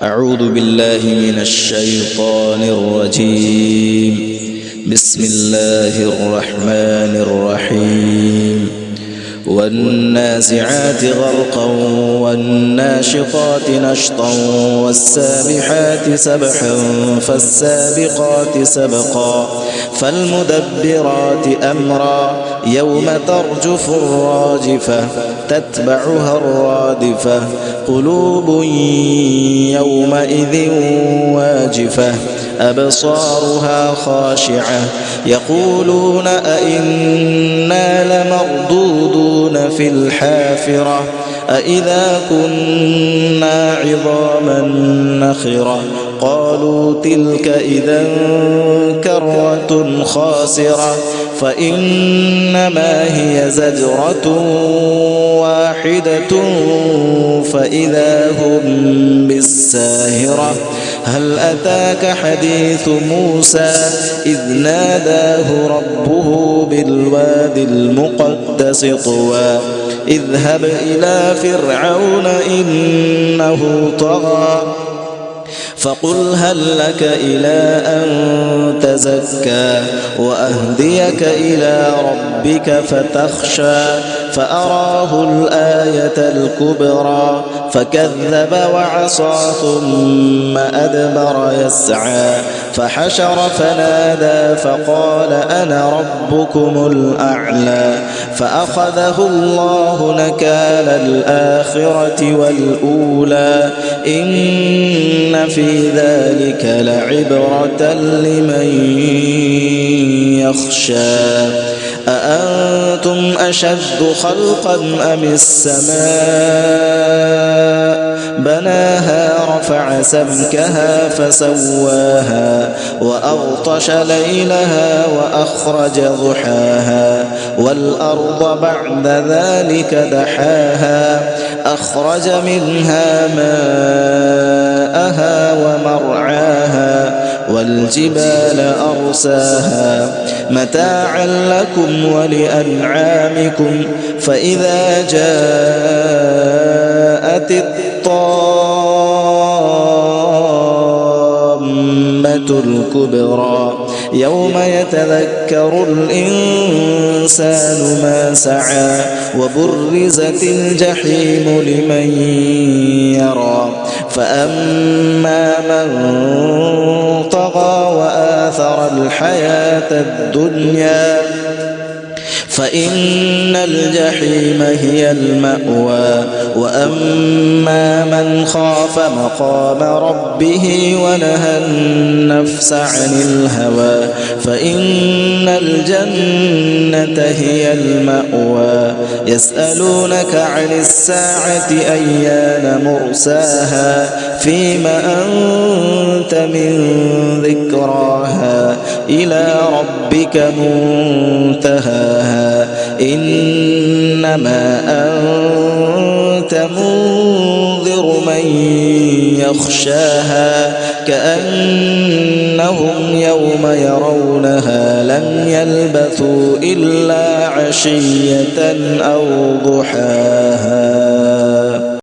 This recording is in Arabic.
أعوذ بالله من الشيطان الرجيم. بسم الله الرحمن الرحيم. والنازعات غرقا والناشطات نشطا والسابحات سبحا فالسابقات سبقا فالمدبرات أمرا يوم ترجف الراجفة تتبعها الرادفة قلوب يومئذ واجفة أبصارها خاشعة يقولون أئنا لمردودون في الحافرة أئذا كنا عظاما نخرة قالوا تلك إذا كرة خاسرة فإنما هي زجرة واحدة فإذا هم بالساهرة هل أتاك حديث موسى إذ ناداه ربه بالوادي المقدس طوى اذهب إلى فرعون إنه طغى فقل هل لك إلى أن تزكى وأهديك إلى ربك فتخشى فأراه الآية الكبرى فكذب وعصى ثم أدبر يسعى فحشر فنادى فقال أنا ربكم الأعلى فأخذه الله نكال الآخرة والأولى إن في ذلك لعبرة لمن يخشى أأنتم أشد خلقا أم السماء بناها رفع سمكها فسواها وأغطش ليلها وأخرج ضحاها والأرض بعد ذلك دحاها أخرج منها ماءها ومرعاها والجبال أرساها متاعا لكم ولأنعامكم فإذا جاءت الطامة الكبرى يوم يتذكر الإنسان ما سعى وبرزت الجحيم لمن يرى فأما من طغى وآثر الحياة الدنيا فإن الجحيم هي المأوى وأما من خاف مقام ربه ونهى النفس عن الهوى فإن الجنة هي المأوى يسألونك عن الساعة أيان مرساها فيم أنت من ذكراها إلى ربك منتهاها إنما أنت منذر من يخشاها كأنهم يوم يرونها لم يلبثوا إلا عشية أو ضحاها.